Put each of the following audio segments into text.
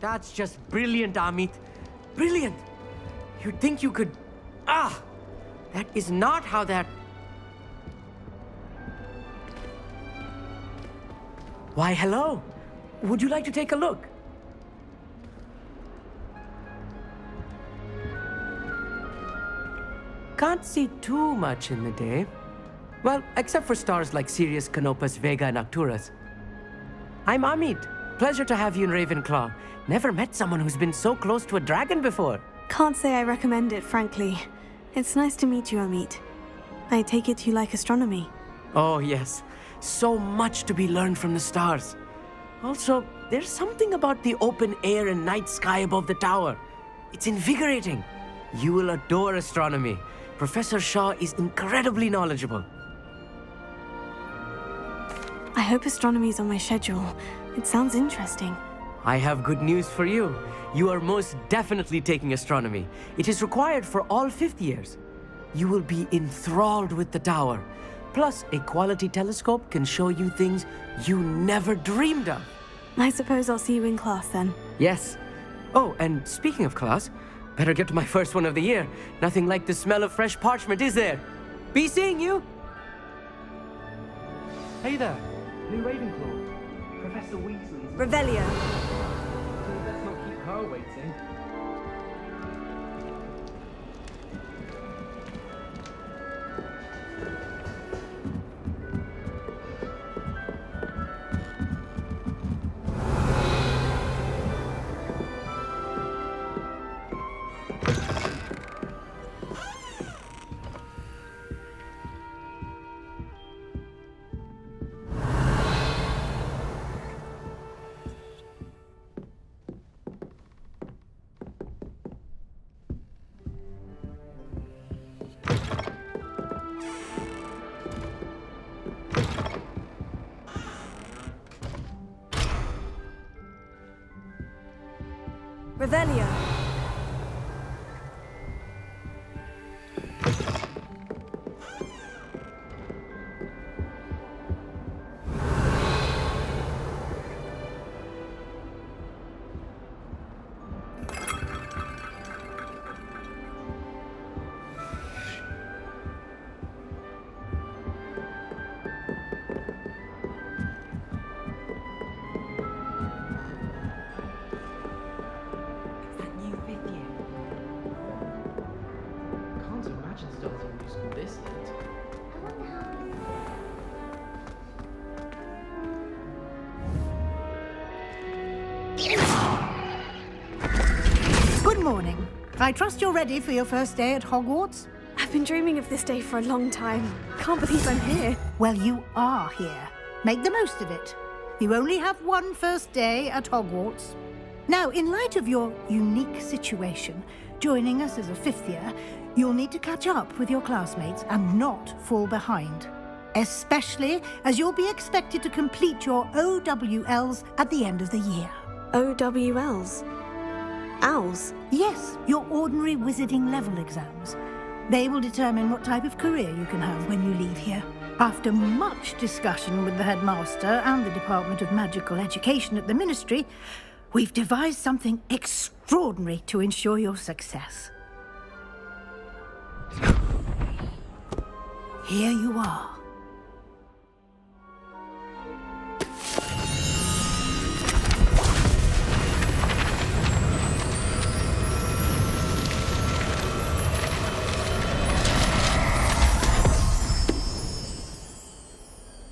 That's just brilliant, Amit. Brilliant! You'd think you could... Ah! That is not how that... Why, hello. Would you like to take a look? Can't see too much in the day. Well, except for stars like Sirius, Canopus, Vega, and Arcturus. I'm Amit. Pleasure to have you in Ravenclaw. Never met someone who's been so close to a dragon before. Can't say I recommend it, frankly. It's nice to meet you, Amit. I take it you like astronomy. Oh, yes. So much to be learned from the stars. Also, there's something about the open air and night sky above the tower. It's invigorating. You will adore astronomy. Professor Shaw is incredibly knowledgeable. I hope astronomy's on my schedule. It sounds interesting. I have good news for you. You are most definitely taking astronomy. It is required for all fifth years. You will be enthralled with the tower. Plus, a quality telescope can show you things you never dreamed of. I suppose I'll see you in class then. Yes. Oh, and speaking of class, better get to my first one of the year. Nothing like the smell of fresh parchment, is there? Be seeing you! Hey there, new Ravenclaw. Professor Weasley is... Revelio. Let's not keep her waiting. Revelio. Good morning. I trust you're ready for your first day at Hogwarts? I've been dreaming of this day for a long time. Can't believe I'm here. Well, you are here. Make the most of it. You only have one first day at Hogwarts. Now, in light of your unique situation, joining us as a fifth year, you'll need to catch up with your classmates and not fall behind. Especially as you'll be expected to complete your OWLs at the end of the year. OWLs? Owls? Yes, your ordinary wizarding level exams. They will determine what type of career you can have when you leave here. After much discussion with the headmaster and the Department of Magical Education at the Ministry, we've devised something extraordinary to ensure your success. Here you are.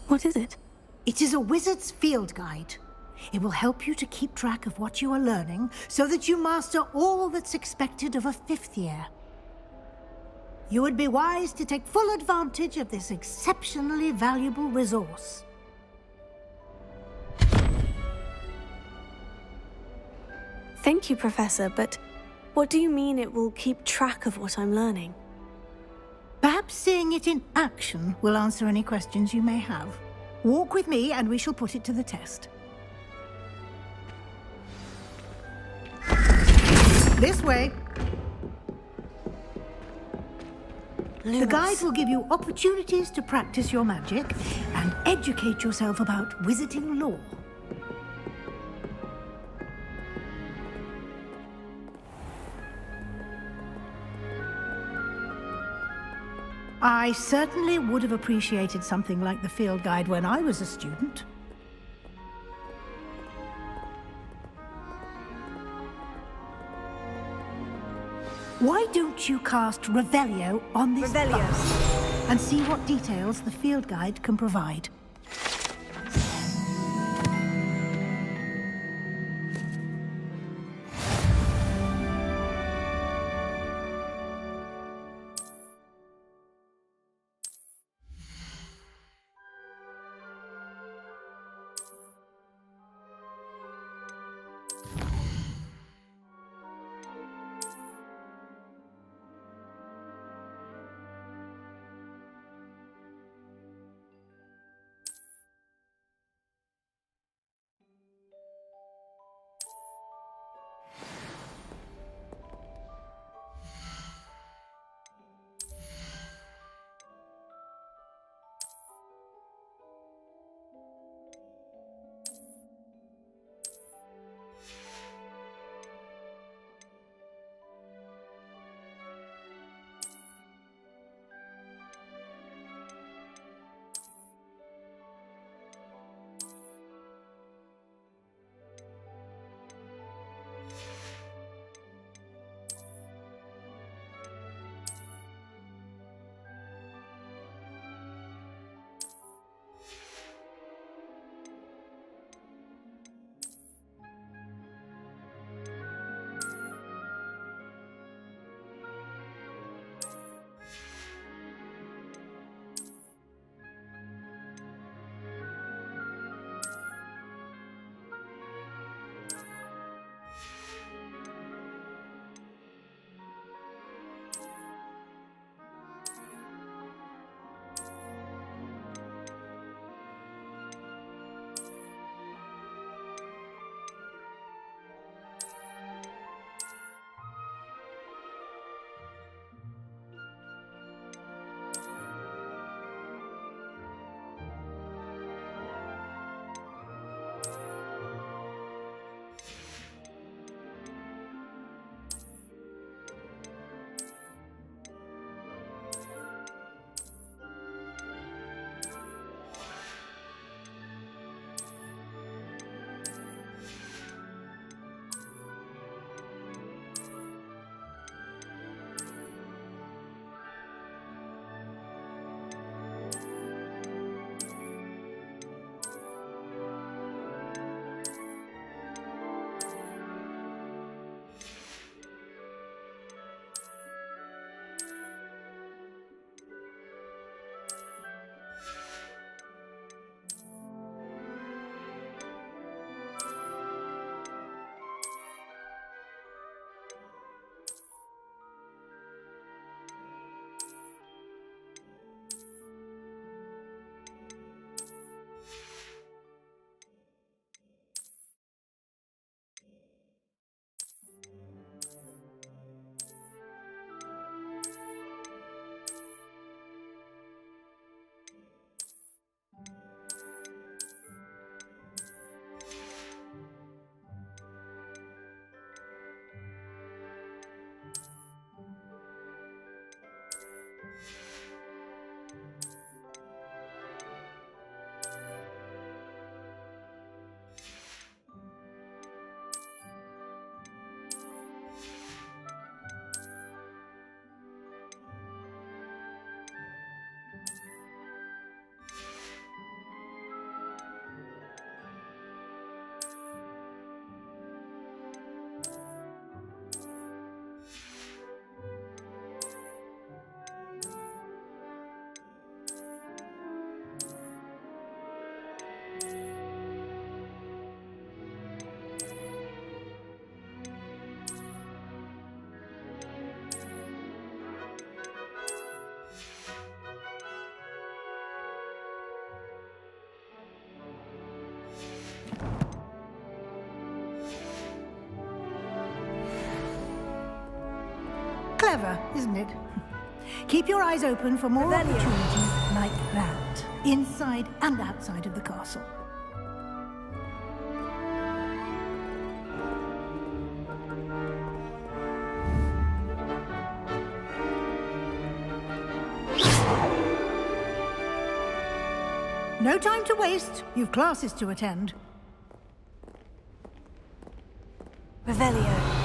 What is it? It is a wizard's field guide. It will help you to keep track of what you are learning so that you master all that's expected of a fifth year. You would be wise to take full advantage of this exceptionally valuable resource. Thank you, Professor, but what do you mean it will keep track of what I'm learning? Perhaps seeing it in action will answer any questions you may have. Walk with me and we shall put it to the test. This way. Lewis. The guide will give you opportunities to practice your magic and educate yourself about wizarding lore. I certainly would have appreciated something like the field guide when I was a student. Why don't you cast Revelio on this bus and see what details the field guide can provide? Clever, isn't it? Keep your eyes open for more opportunities like that, inside and outside of the castle. no time to waste. You've classes to attend. Revelio.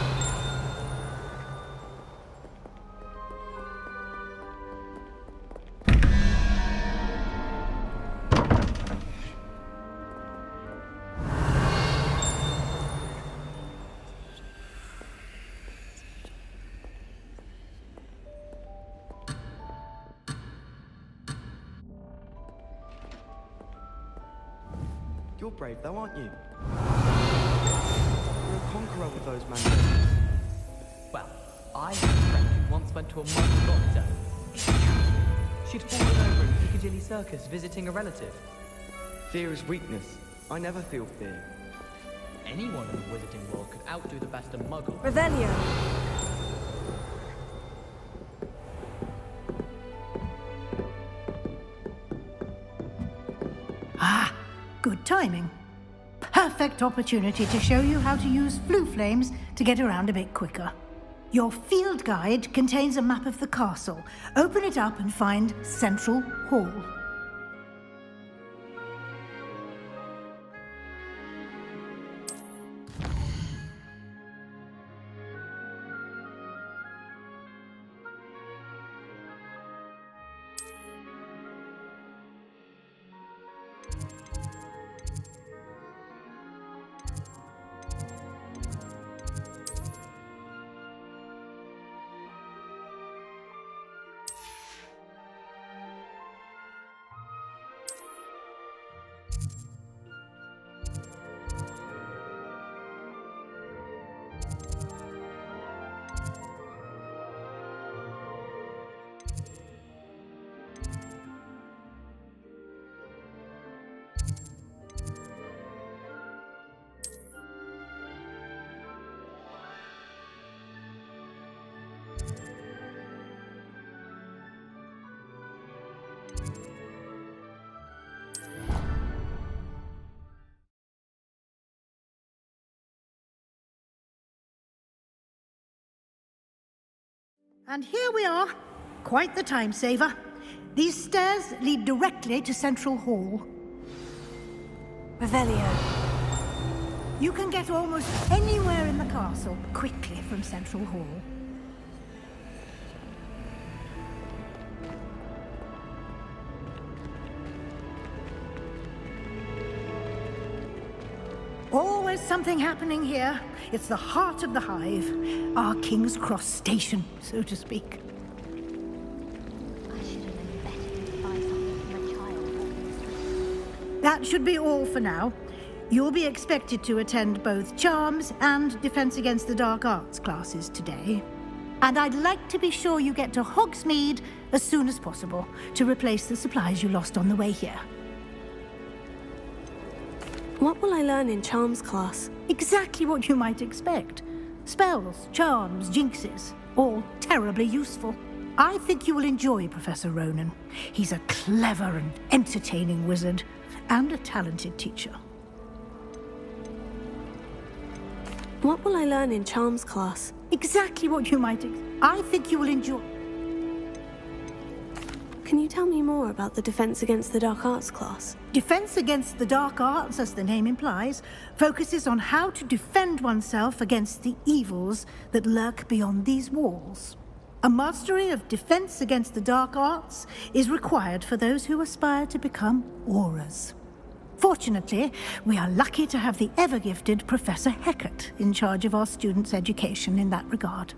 You're brave though, aren't you? You're a conqueror with those manners. Well, I had a friend who once went to a muggle doctor. She'd fallen over in Piccadilly Circus visiting a relative. Fear is weakness. I never feel fear. Anyone in the wizarding world could outdo the best of muggle. Revelio. Ah, good timing. Perfect opportunity to show you how to use flue flames to get around a bit quicker. Your field guide contains a map of the castle. Open it up and find Central Hall. And here we are. Quite the time saver. These stairs lead directly to Central Hall. Revelio. You can get almost anywhere in the castle quickly from Central Hall. Always something happening here. It's the heart of the hive. Our King's Cross station, so to speak. I should have known better to buy something for a child. That should be all for now. You'll be expected to attend both Charms and Defense Against the Dark Arts classes today. And I'd like to be sure you get to Hogsmeade as soon as possible to replace the supplies you lost on the way here. What will I learn in Charms class? Exactly what you might expect. Spells, charms, jinxes, all terribly useful. I think you will enjoy Professor Ronan. He's a clever and entertaining wizard, and a talented teacher. What will I learn in Charms class? Exactly what you might I think you will enjoy... Can you tell me more about the Defense Against the Dark Arts class? Defense Against the Dark Arts, as the name implies, focuses on how to defend oneself against the evils that lurk beyond these walls. A mastery of Defense Against the Dark Arts is required for those who aspire to become Auras. Fortunately, we are lucky to have the ever-gifted Professor Hecat in charge of our students' education in that regard.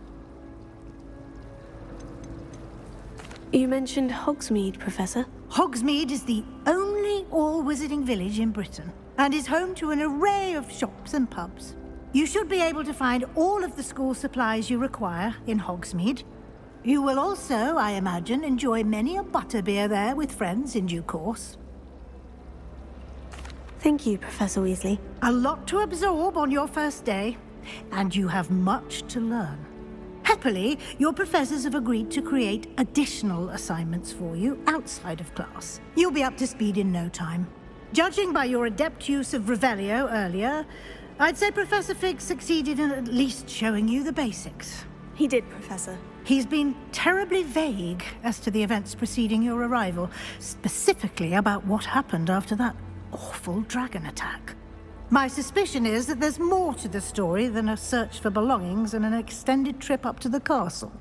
You mentioned Hogsmeade, Professor. Hogsmeade is the only all-wizarding village in Britain and is home to an array of shops and pubs. You should be able to find all of the school supplies you require in Hogsmeade. You will also, I imagine, enjoy many a butterbeer there with friends in due course. Thank you, Professor Weasley. A lot to absorb on your first day, and you have much to learn. Happily, your professors have agreed to create additional assignments for you outside of class. You'll be up to speed in no time. Judging by your adept use of Revelio earlier, I'd say Professor Fig succeeded in at least showing you the basics. He did, Professor. He's been terribly vague as to the events preceding your arrival, specifically about what happened after that awful dragon attack. My suspicion is that there's more to the story than a search for belongings and an extended trip up to the castle.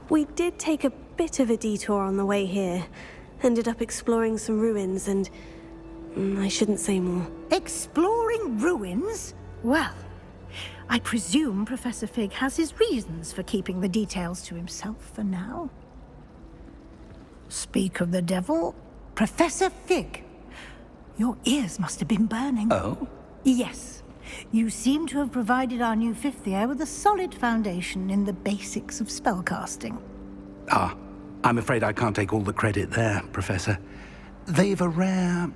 We did take a bit of a detour on the way here. Ended up exploring some ruins and... I shouldn't say more. Exploring ruins? Well, I presume Professor Fig has his reasons for keeping the details to himself for now. Speak of the devil, Professor Fig. Your ears must have been burning. Oh? Yes. You seem to have provided our new fifth year with a solid foundation in the basics of spellcasting. Ah, I'm afraid I can't take all the credit there, Professor. They've a rare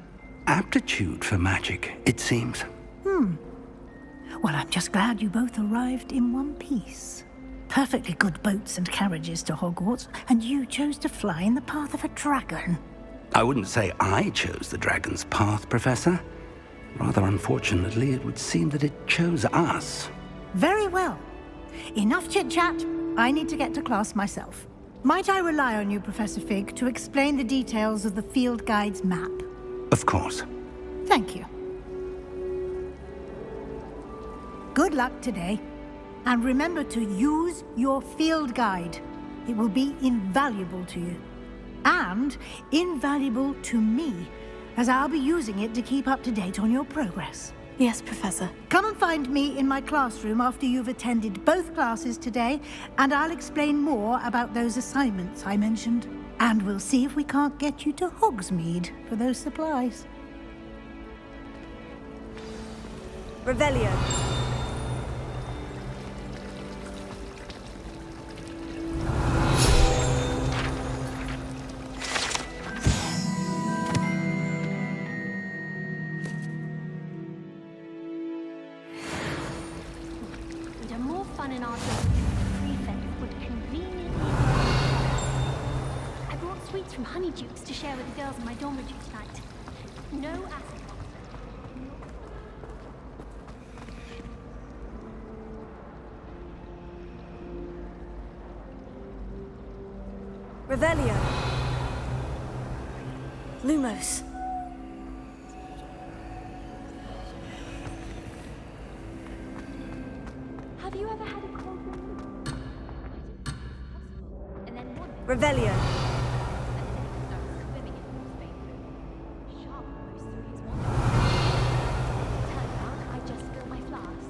aptitude for magic, it seems. Well, I'm just glad you both arrived in one piece. Perfectly good boats and carriages to Hogwarts, and you chose to fly in the path of a dragon. I wouldn't say I chose the dragon's path, Professor. Rather unfortunately, it would seem that it chose us. Very well. Enough chit-chat. I need to get to class myself. Might I rely on you, Professor Fig, to explain the details of the field guide's map? Of course. Thank you. Good luck today. And remember to use your field guide. It will be invaluable to you. And invaluable to me, as I'll be using it to keep up to date on your progress. Yes, Professor. Come and find me in my classroom after you've attended both classes today, and I'll explain more about those assignments I mentioned. And we'll see if we can't get you to Hogsmeade for those supplies. Revelio. We'd have more fun in our dorm. Prefect would conveniently... I brought sweets from Honeydukes to share with the girls in my dormitory tonight. No acid. Revelio. Lumos. Have you ever had a cold one? And then one Revelio. swimming in his sharp most through his wand. Turned out I just spilled my flask.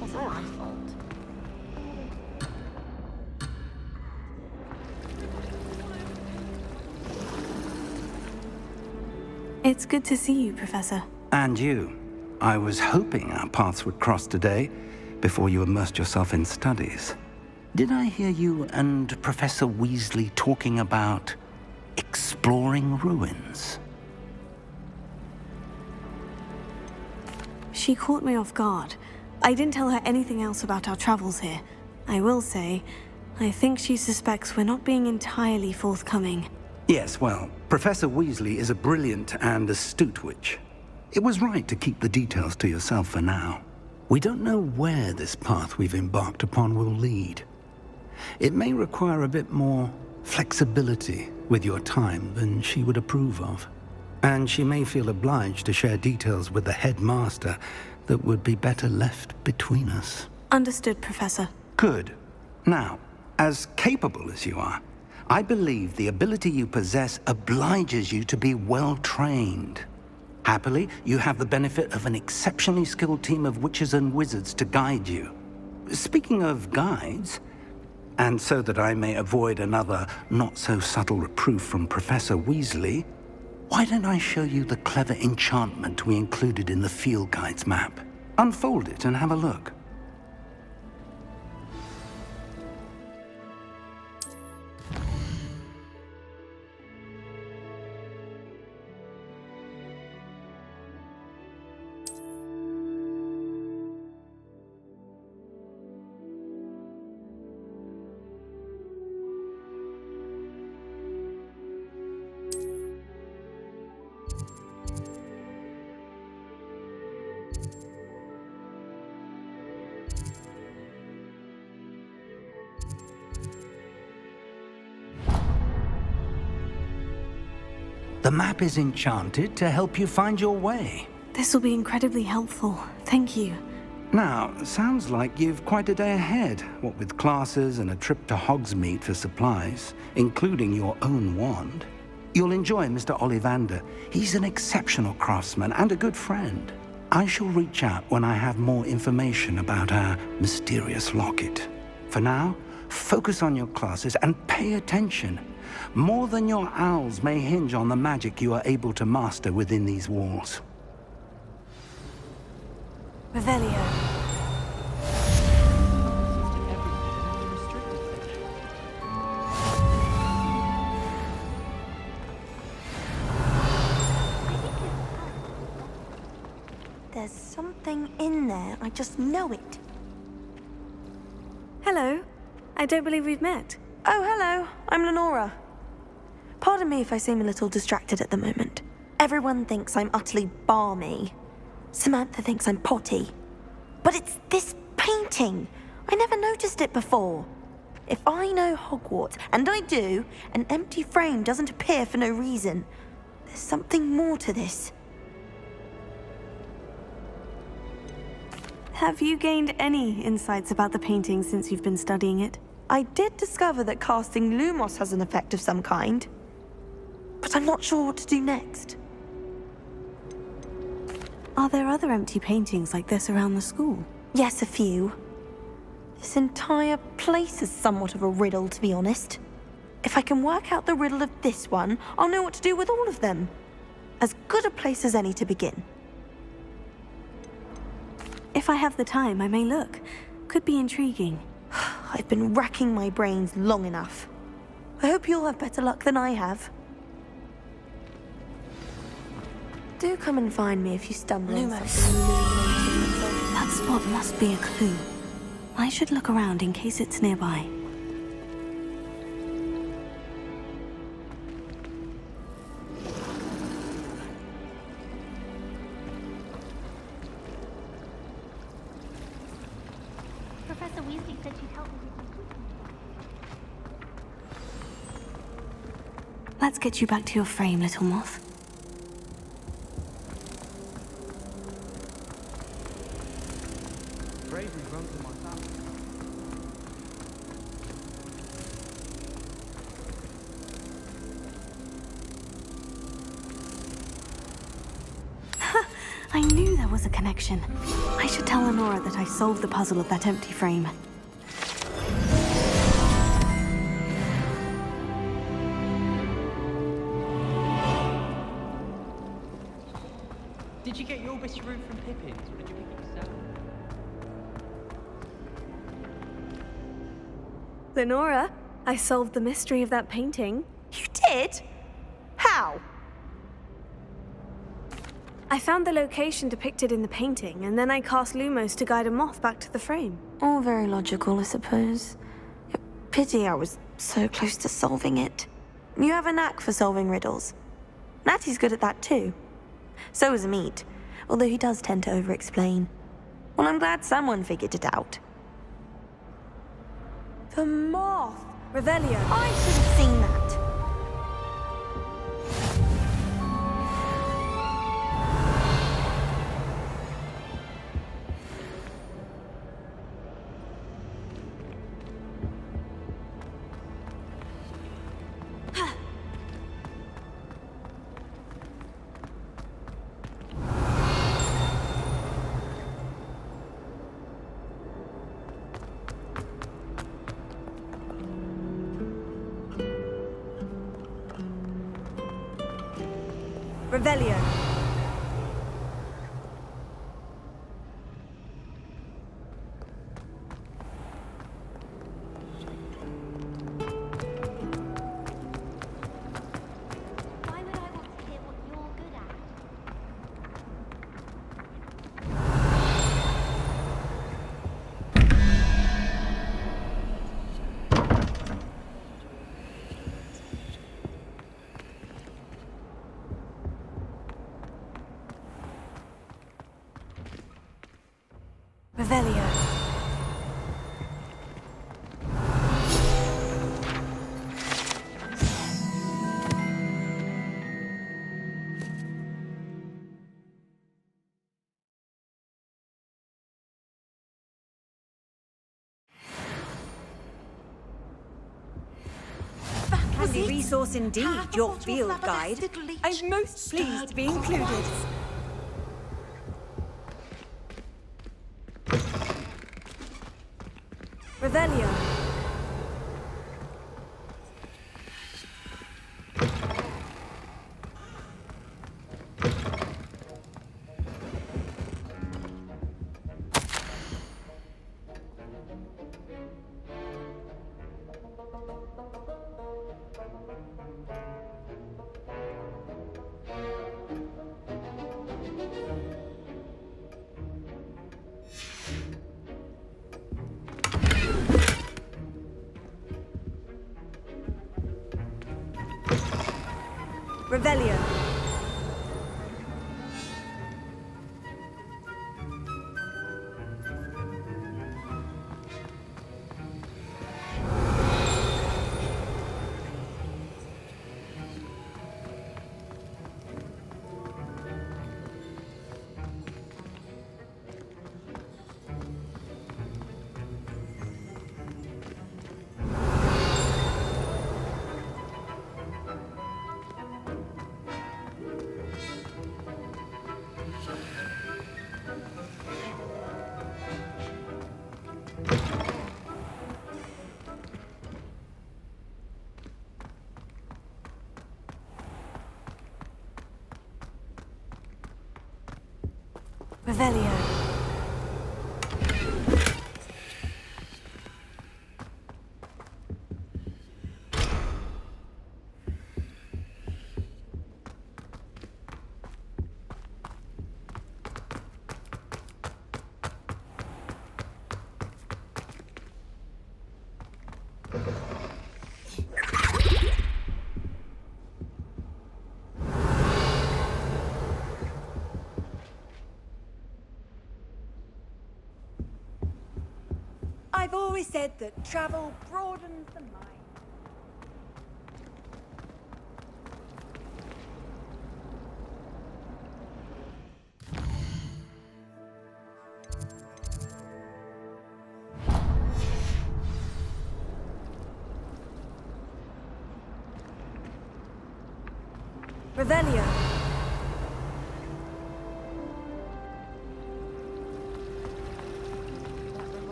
Wasn't my fault. It's good to see you, Professor. And you. I was hoping our paths would cross today, before you immersed yourself in studies. Did I hear you and Professor Weasley talking about exploring ruins? She caught me off guard. I didn't tell her anything else about our travels here. I will say, I think she suspects we're not being entirely forthcoming. Yes, well, Professor Weasley is a brilliant and astute witch. It was right to keep the details to yourself for now. We don't know where this path we've embarked upon will lead. It may require a bit more flexibility with your time than she would approve of. And she may feel obliged to share details with the headmaster that would be better left between us. Understood, Professor. Good. Now, as capable as you are, I believe the ability you possess obliges you to be well trained. Happily, you have the benefit of an exceptionally skilled team of witches and wizards to guide you. Speaking of guides, and so that I may avoid another not-so-subtle reproof from Professor Weasley, why don't I show you the clever enchantment we included in the field guide's map? Unfold it and have a look. The map is enchanted to help you find your way. This will be incredibly helpful. Thank you. Now, sounds like you've quite a day ahead, what with classes and a trip to Hogsmeade for supplies, including your own wand. You'll enjoy Mr. Ollivander. He's an exceptional craftsman and a good friend. I shall reach out when I have more information about our mysterious locket. For now, focus on your classes and pay attention. More than your owls may hinge on the magic you are able to master within these walls. Revelio. There's something in there. I just know it. Hello. I don't believe we've met. Oh, hello. I'm Lenora. Pardon me if I seem a little distracted at the moment. Everyone thinks I'm utterly balmy. Samantha thinks I'm potty. But it's this painting. I never noticed it before. If I know Hogwarts, and I do, an empty frame doesn't appear for no reason. There's something more to this. Have you gained any insights about the painting since you've been studying it? I did discover that casting Lumos has an effect of some kind. But I'm not sure what to do next. Are there other empty paintings like this around the school? Yes, a few. This entire place is somewhat of a riddle, to be honest. If I can work out the riddle of this one, I'll know what to do with all of them. As good a place as any to begin. If I have the time, I may look. Could be intriguing. I've been racking my brains long enough. I hope you'll have better luck than I have. Do come and find me if you stumble on something illuminating. That spot must be a clue. I should look around in case it's nearby. Professor Weasley said she'd help me with my cooking. Let's get you back to your frame, little moth. Bravery runs in my family. I knew there was a connection. I should tell Lenora that I solved the puzzle of that empty frame. Did you get your whiskeroo from Pippin's, or did you pick it yourself? Lenora, I solved the mystery of that painting. You did? How? I found the location depicted in the painting, and then I cast Lumos to guide a moth back to the frame. All very logical, I suppose. Pity I was so close to solving it. You have a knack for solving riddles. Natty's good at that too. So is Amit, although he does tend to over-explain. Well, I'm glad someone figured it out. The moth! Revelio. I should have seen that. Revelio. Why would I want to hear what you're good at? Revelio. handy resource indeed, your field guide. I'm most pleased to be included. Revelio. Revelio. Revelio. I've always said that travel broadens the mind. Revelio.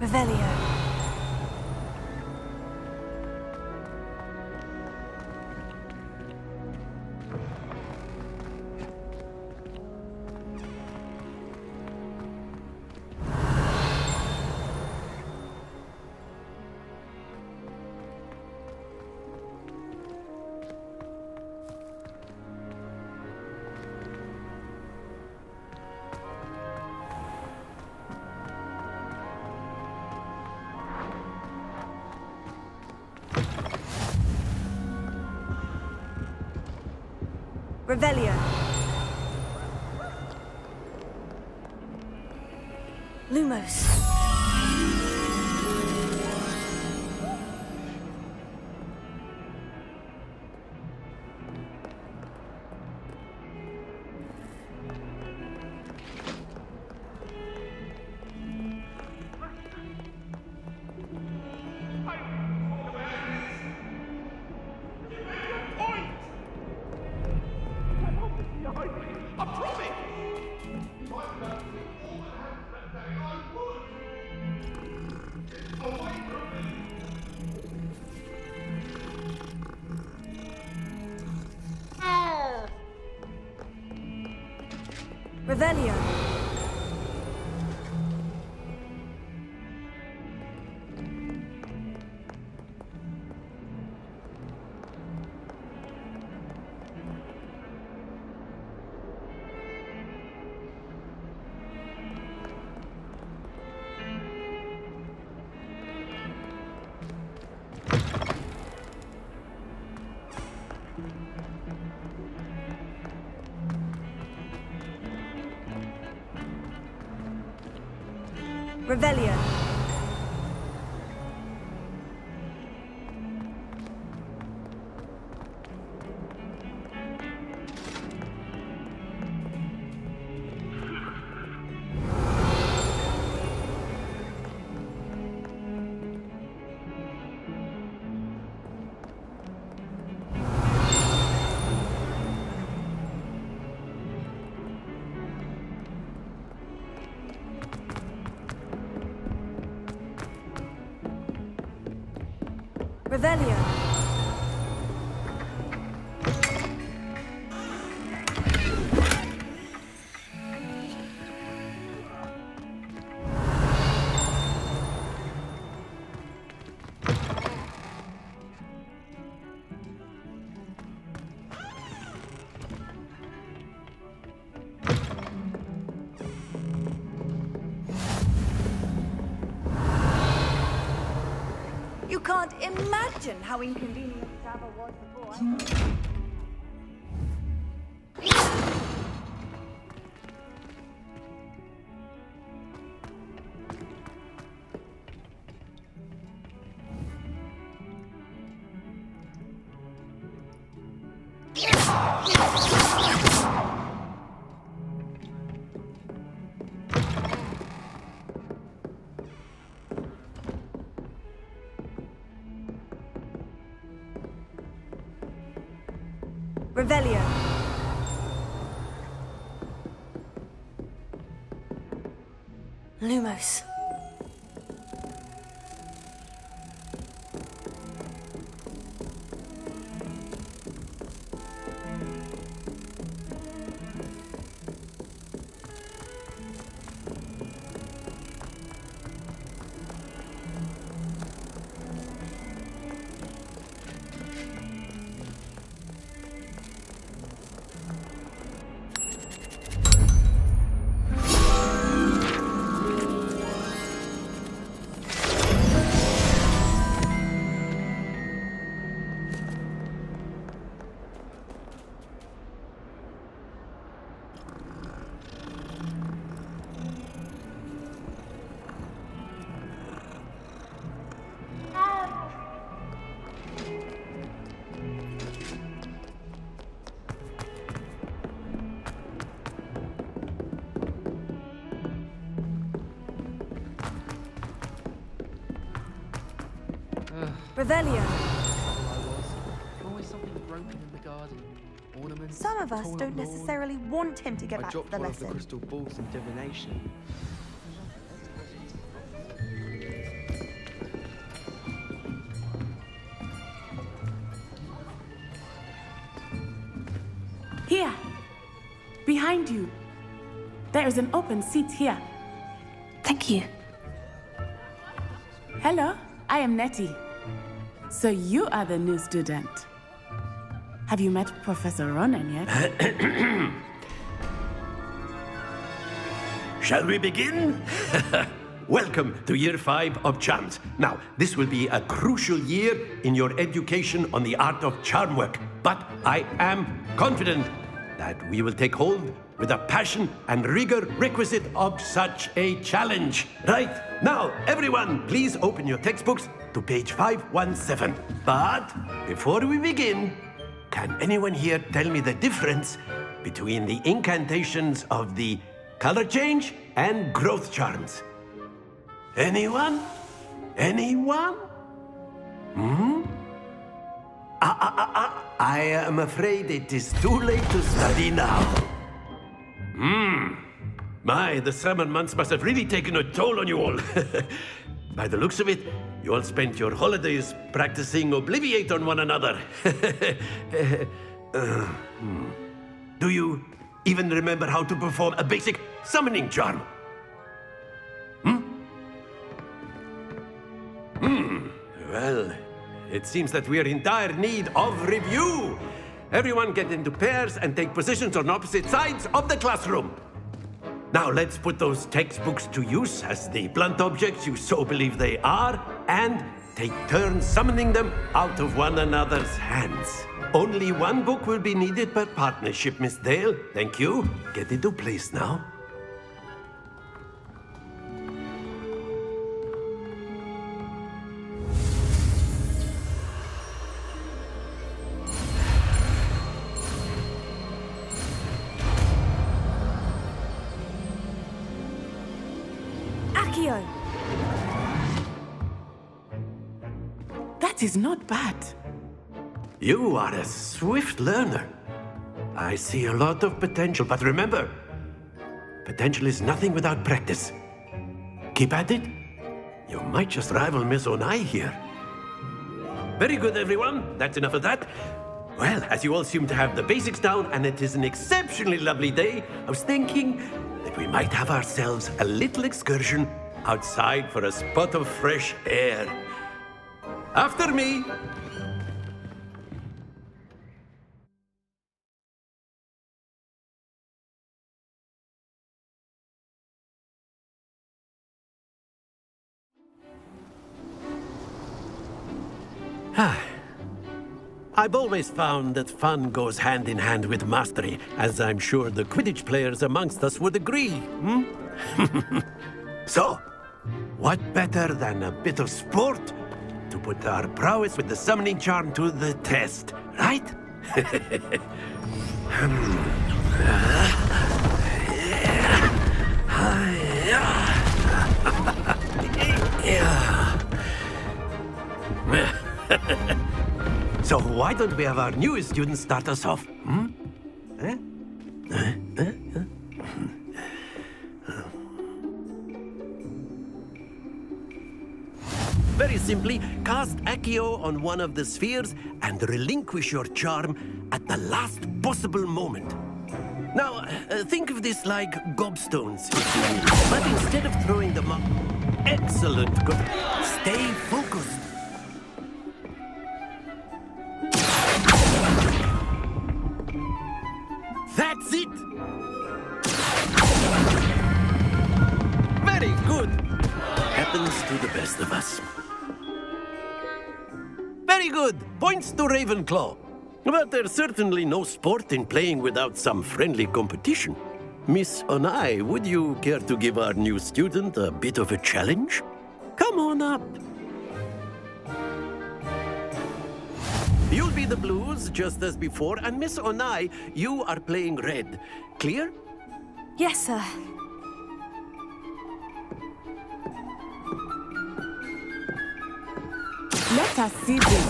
Revelio. Revelio. Lumos. Revelio. Revelio. Revelio. You can't imagine how inconvenient travel was before. Revelio. Lumos. Revelio. Always something broken in the garden. Ornaments. Some of us torn up don't lawn. necessarily want him to get I back to dropped the one of the lesson. crystal balls in divination. Here, behind you. There is an open seat here. Thank you. Hello, I am Nettie. So you are the new student. Have you met Professor Ronan yet? Shall we begin? Welcome to Year 5 of Charms. Now, this will be a crucial year in your education on the art of charm work, but I am confident that we will take hold with the passion and rigor requisite of such a challenge. Right, now, everyone, please open your textbooks to page 517. But before we begin, can anyone here tell me the difference between the incantations of the color change and growth charms? Anyone? Anyone? I am afraid it is too late to study now. My, the summer months must have really taken a toll on you all. By the looks of it, you all spent your holidays practicing Obliviate on one another. Do you even remember how to perform a basic summoning charm? Well, it seems that we are in dire need of review. Everyone get into pairs and take positions on opposite sides of the classroom. Now let's put those textbooks to use as the blunt objects you so believe they are, and take turns summoning them out of one another's hands. Only one book will be needed per partnership, Miss Dale. Thank you. Get into place now. Accio! That is not bad. You are a swift learner. I see a lot of potential, but remember, potential is nothing without practice. Keep at it. You might just rival Miss Onai here. Very good, everyone. That's enough of that. Well, as you all seem to have the basics down, and it is an exceptionally lovely day, I was thinking that we might have ourselves a little excursion outside for a spot of fresh air. After me. I've always found that fun goes hand in hand with mastery, as I'm sure the Quidditch players amongst us would agree. So, what better than a bit of sport to put our prowess with the summoning charm to the test, right? So why don't we have our newest student start us off? Very simply, cast Accio on one of the spheres and relinquish your charm at the last possible moment. Now, think of this like gobstones, if you will. But instead of throwing them up... Excellent. Stay focused. That's it! Very good. Happens to the best of us. Very good. Points to Ravenclaw. But there's certainly no sport in playing without some friendly competition. Miss Onai, would you care to give our new student a bit of a challenge? Come on up. You'll be the blues, just as before, and Miss Onai, you are playing red. Clear? Yes, sir. Let us see this.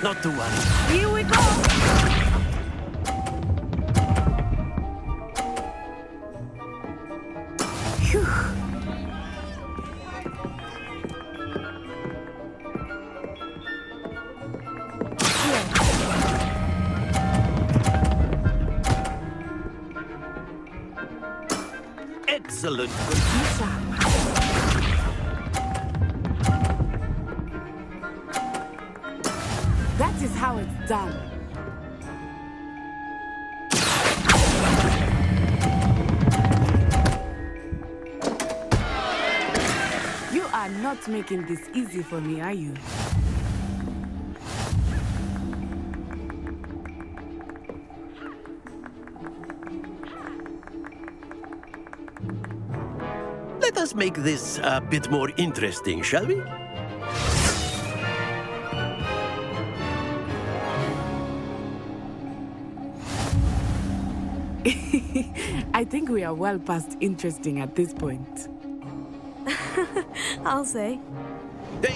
Not to worry. Here we go! Phew. Excellent. That is how it's done. You are not making this easy for me, are you? Let us make this a bit more interesting, shall we? I think we are well past interesting at this point. I'll say.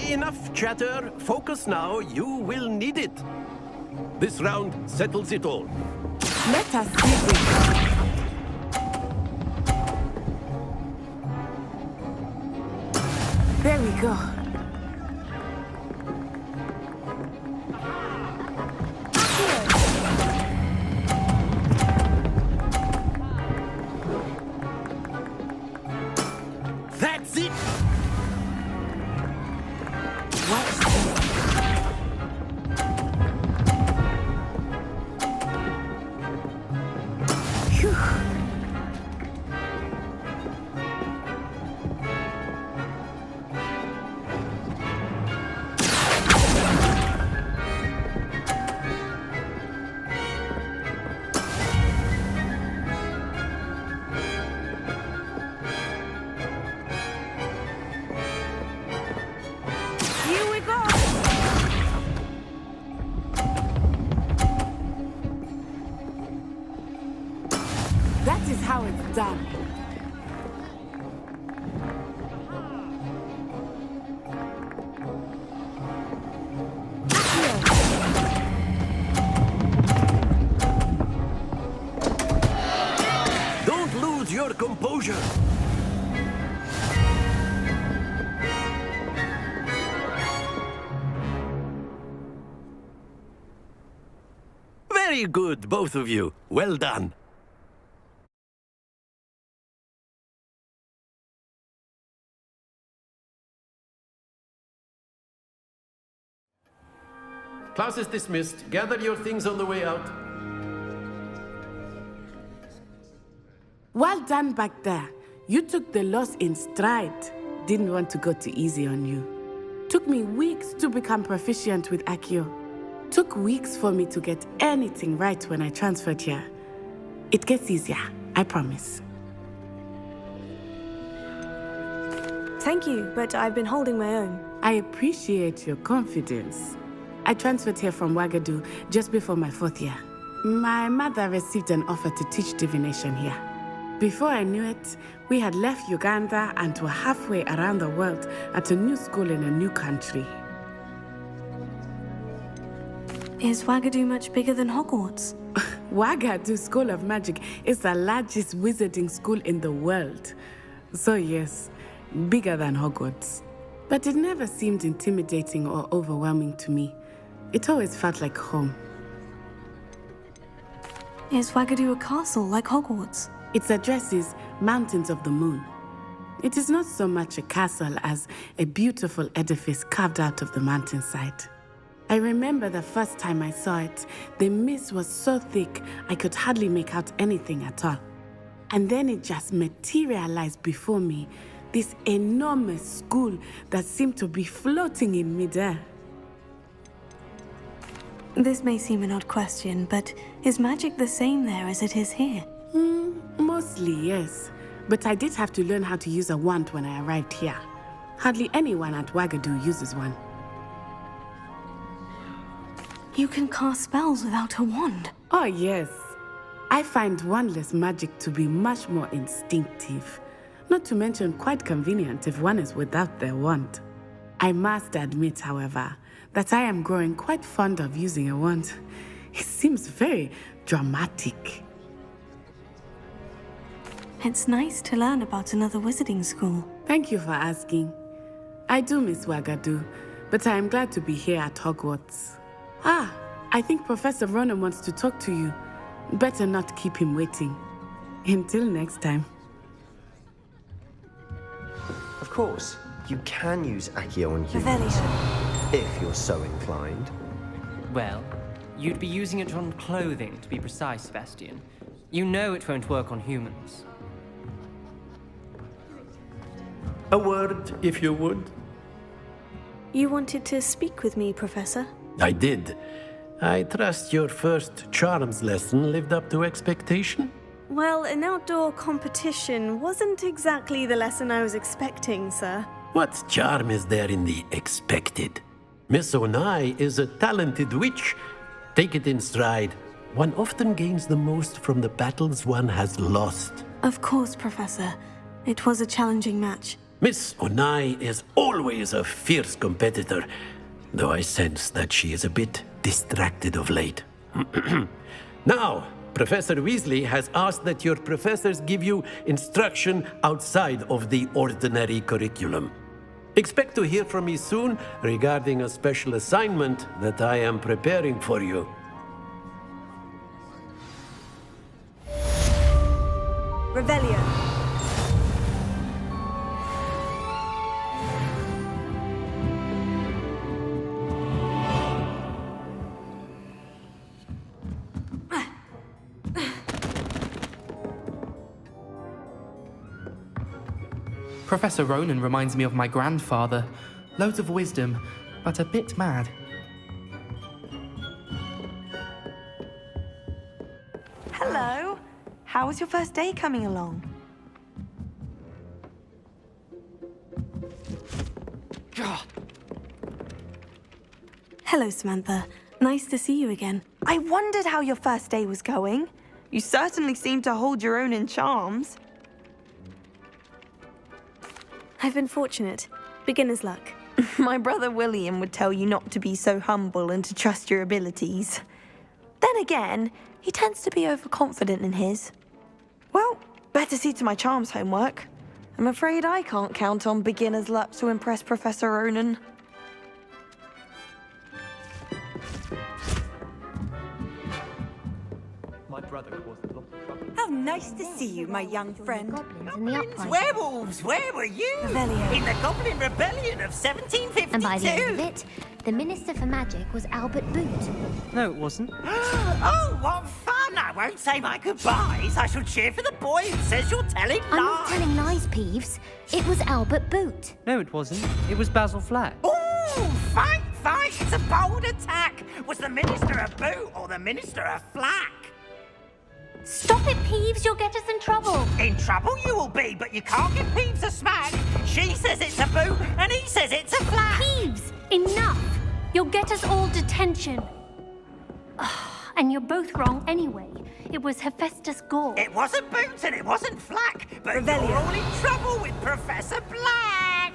Enough chatter. Focus now. You will need it. This round settles it all. Let us see this. There we go. That's it! Watch this. Phew. done. Don't lose your composure. Very good, both of you. Well done. Class is dismissed. Gather your things on the way out. Well done back there. You took the loss in stride. Didn't want to go too easy on you. Took me weeks to become proficient with Accio. Took weeks for me to get anything right when I transferred here. It gets easier, I promise. Thank you, but I've been holding my own. I appreciate your confidence. I transferred here from Wagadu just before my 4th year. My mother received an offer to teach divination here. Before I knew it, we had left Uganda and were halfway around the world at a new school in a new country. Is Wagadu much bigger than Hogwarts? Wagadu School of Magic is the largest wizarding school in the world. So yes, bigger than Hogwarts. But it never seemed intimidating or overwhelming to me. It always felt like home. Is Wagadu a castle like Hogwarts? Its address is Mountains of the Moon. It is not so much a castle as a beautiful edifice carved out of the mountainside. I remember the first time I saw it, the mist was so thick I could hardly make out anything at all. And then it just materialized before me, this enormous school that seemed to be floating in midair. This may seem an odd question, but is magic the same there as it is here? Mostly, yes. But I did have to learn how to use a wand when I arrived here. Hardly anyone at Wagadu uses one. You can cast spells without a wand? Oh, yes. I find wandless magic to be much more instinctive. Not to mention quite convenient if one is without their wand. I must admit, however, that I am growing quite fond of using a wand. It seems very dramatic. It's nice to learn about another wizarding school. Thank you for asking. I do miss Wagadu, but I am glad to be here at Hogwarts. I think Professor Ronan wants to talk to you. Better not keep him waiting. Until next time. Of course, you can use Accio on humans, Revelio. if you're so inclined. Well, you'd be using it on clothing, to be precise, Sebastian. You know it won't work on humans. A word, if you would. You wanted to speak with me, Professor? I did. I trust your first charms lesson lived up to expectation? Well, an outdoor competition wasn't exactly the lesson I was expecting, sir. What charm is there in the expected? Miss Onai is a talented witch. Take it in stride. One often gains the most from the battles one has lost. Of course, Professor. It was a challenging match. Miss Onai is always a fierce competitor, though I sense that she is a bit distracted of late. Now, Professor Weasley has asked that your professors give you instruction outside of the ordinary curriculum. Expect to hear from me soon regarding a special assignment that I am preparing for you. Revelio. Professor Ronan reminds me of my grandfather. Loads of wisdom, but a bit mad. Hello. How was your first day coming along? Hello, Samantha. Nice to see you again. I wondered how your first day was going. You certainly seem to hold your own in charms. I've been fortunate. Beginner's luck. My brother William would tell you not to be so humble and to trust your abilities. Then again, he tends to be overconfident in his. Well, better see to my charms homework. I'm afraid I can't count on beginner's luck to impress Professor Ronan. My brother caused a lot of trouble. How nice to see you, my young friend. Werewolves, where were you? Revelio. In the Goblin Rebellion of 1752. And by the end of it, the Minister for Magic was Albert Boot. No, it wasn't. Oh, what fun! I won't say my goodbyes. I shall cheer for the boy who says you're telling lies. I'm not telling lies, Peeves. It was Albert Boot. No, it wasn't. It was Basil Flack. Ooh, fight, fight! It's a bold attack. Was the Minister a boot or the Minister a flack? Stop it, Peeves. You'll get us in trouble. In trouble you will be, but you can't give Peeves a smack. She says it's a boot, and he says it's a flack. Peeves, enough! You'll get us all detention. And you're both wrong anyway. It was Hephaestus Gore. It wasn't boot and it wasn't flack, but Revelio. you're all in trouble with Professor Black.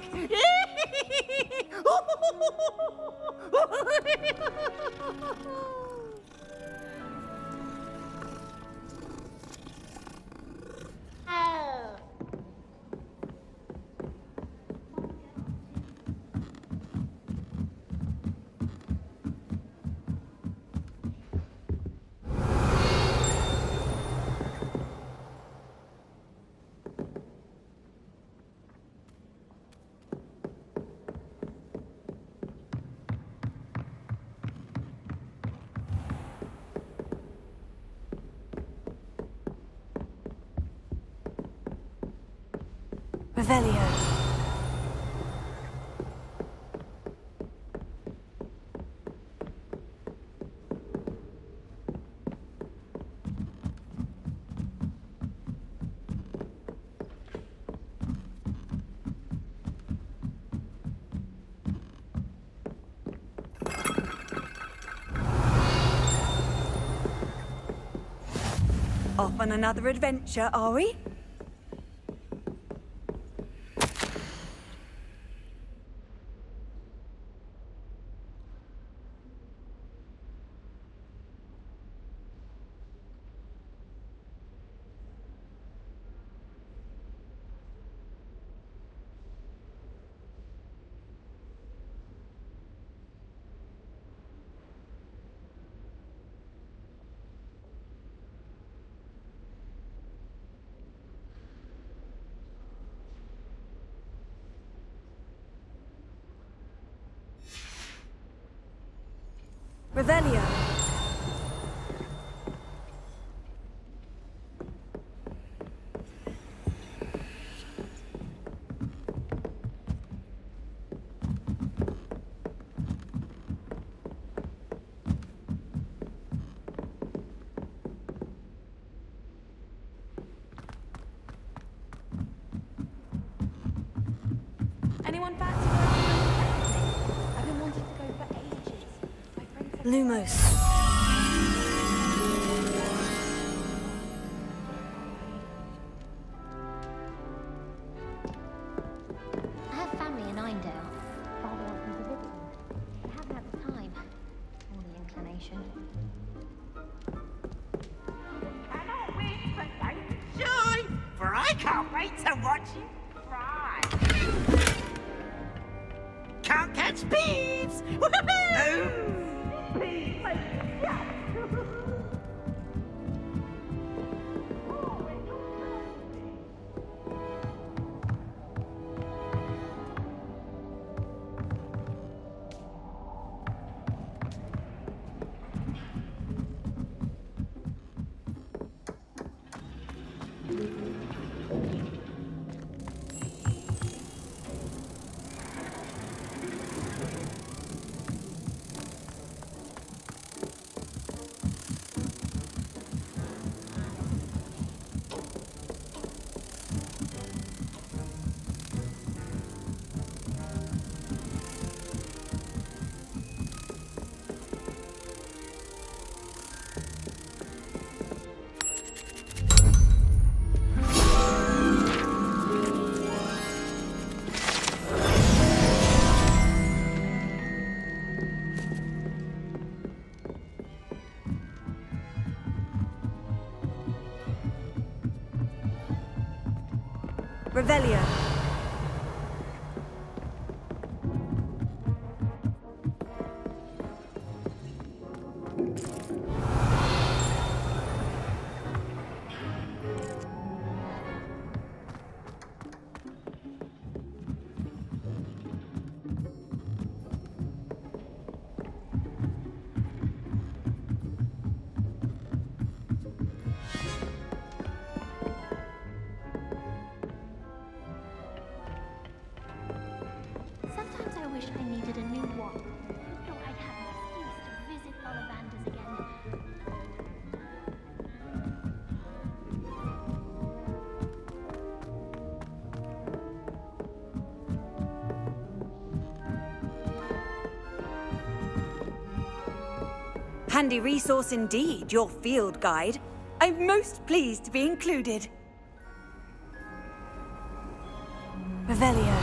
Revelio. Off on another adventure, are we? Revelio. Anyone fancy I've been wanting to go for ages. My friends have Lumos. I have family in Einedale. Father wants me to visit them. I haven't had the time or the inclination. Cannot wait for life to shine, for I can't wait to watch you fry. Can't catch Peeves! Woohoo! Peeves! Yeah. Revelio. Sometimes I wish I needed a new wand, so I'd have an excuse to visit Ollivanders again. Handy resource indeed, your field guide. I'm most pleased to be included. Revelio.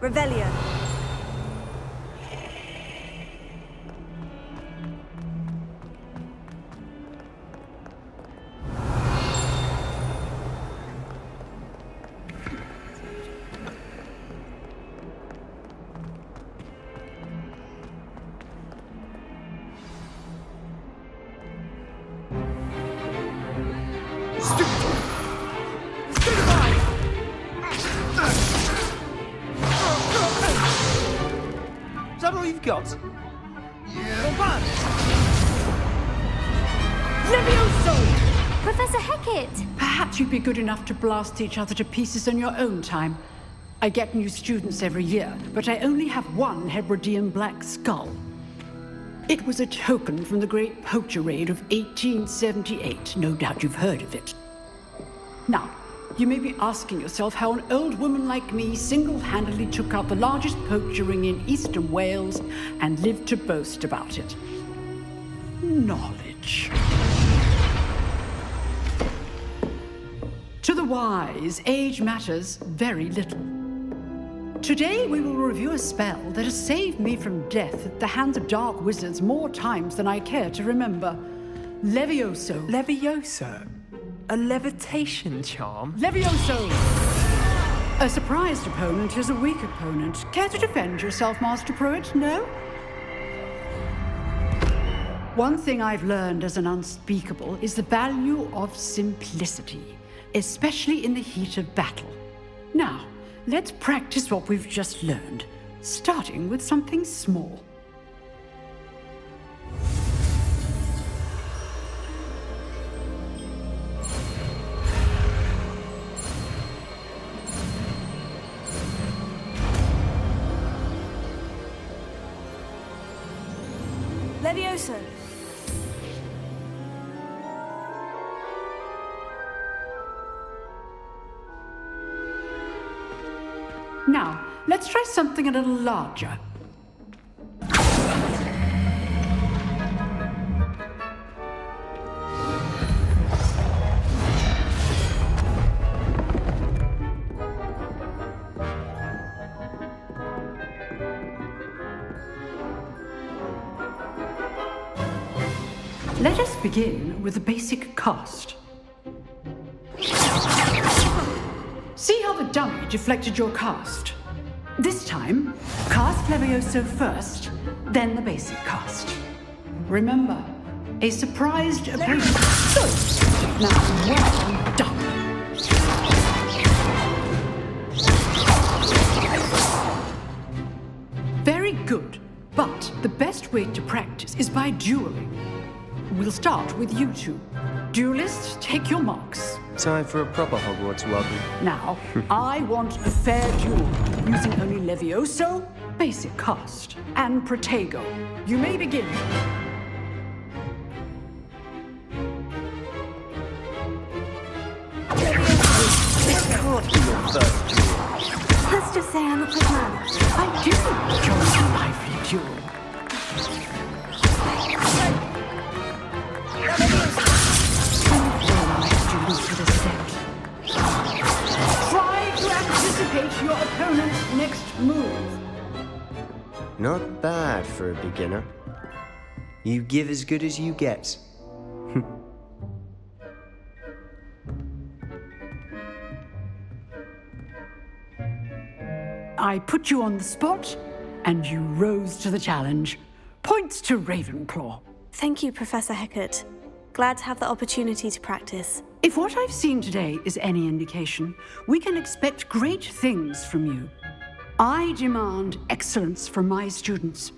Revelio. Is that all you've got? Levioso! Professor Hecat! Perhaps you'd be good enough to blast each other to pieces in your own time. I get new students every year, but I only have one Hebridean black skull. It was a token from the Great Poacher Raid of 1878. No doubt you've heard of it. Now, you may be asking yourself how an old woman like me single-handedly took out the largest poacher ring in eastern Wales and lived to boast about it. Knowledge. To the wise, age matters very little. Today we will review a spell that has saved me from death at the hands of dark wizards more times than I care to remember. Levioso. Levioso? A levitation charm? Levioso! A surprised opponent is a weak opponent. Care to defend yourself, Master Pruitt? No? One thing I've learned as an unspeakable is the value of simplicity, especially in the heat of battle. Now, let's practice what we've just learned, starting with something small. Levioso. Now, let's try something a little larger. Let us begin with the basic cast. See how the dummy deflected your cast? This time, cast Levioso first, then the basic cast. Remember, a surprised opponent. Good. Now, well done. good. But the best way to practice is by dueling. We'll start with you two. Duelists, take your marks. Time for a proper Hogwarts welcome. Now, I want a fair duel, using only Levioso, basic cast, and Protego. You may begin. This can't be your first duel. Let's just say I'm a quick learner. I didn't join a lively duel. Try to anticipate your opponent's next move. Not bad for a beginner. You give as good as you get. I put you on the spot, and you rose to the challenge. Points to Ravenclaw. Thank you, Professor Hecat. Glad to have the opportunity to practice. If what I've seen today is any indication, we can expect great things from you. I demand excellence from my students.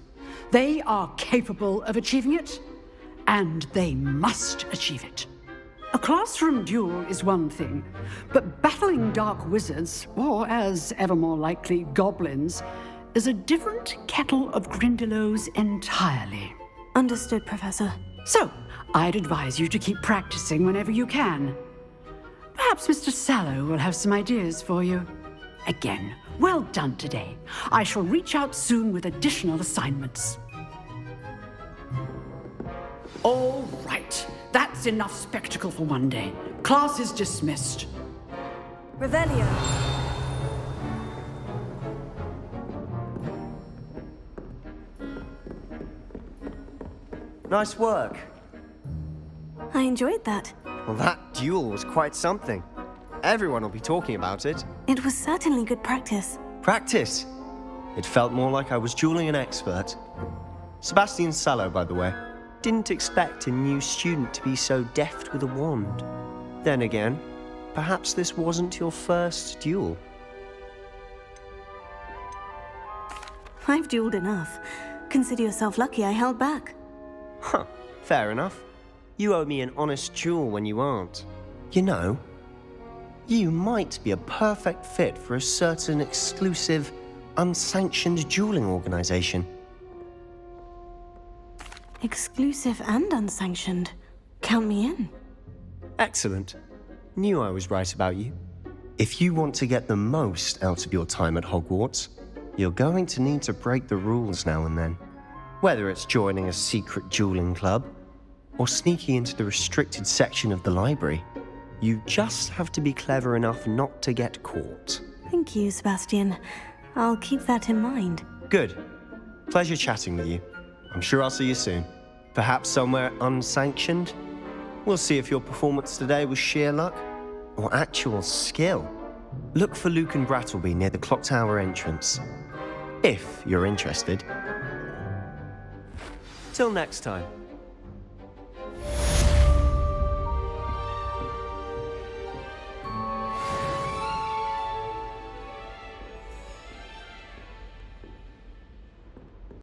They are capable of achieving it, and they must achieve it. A classroom duel is one thing, but battling dark wizards, or as ever more likely, goblins, is a different kettle of Grindylows entirely. Understood, Professor. So, I'd advise you to keep practicing whenever you can. Perhaps Mr. Sallow will have some ideas for you. Again, well done today. I shall reach out soon with additional assignments. All right. That's enough spectacle for one day. Class is dismissed. Revelio. Nice work. I enjoyed that. Well, that duel was quite something. Everyone will be talking about it. It was certainly good practice. Practice? It felt more like I was dueling an expert. Sebastian Sallow, by the way. Didn't expect a new student to be so deft with a wand. Then again, perhaps this wasn't your first duel. I've dueled enough. Consider yourself lucky I held back. Huh, fair enough. You owe me an honest duel when you aren't. You know, you might be a perfect fit for a certain exclusive, unsanctioned dueling organization. Exclusive and unsanctioned. Count me in. Excellent. Knew I was right about you. If you want to get the most out of your time at Hogwarts, you're going to need to break the rules now and then. Whether it's joining a secret dueling club, or sneaking into the restricted section of the library, you just have to be clever enough not to get caught. Thank you, Sebastian. I'll keep that in mind. Good. Pleasure chatting with you. I'm sure I'll see you soon. Perhaps somewhere unsanctioned? We'll see if your performance today was sheer luck or actual skill. Look for Luke and Brattleby near the clock tower entrance, if you're interested. Till next time.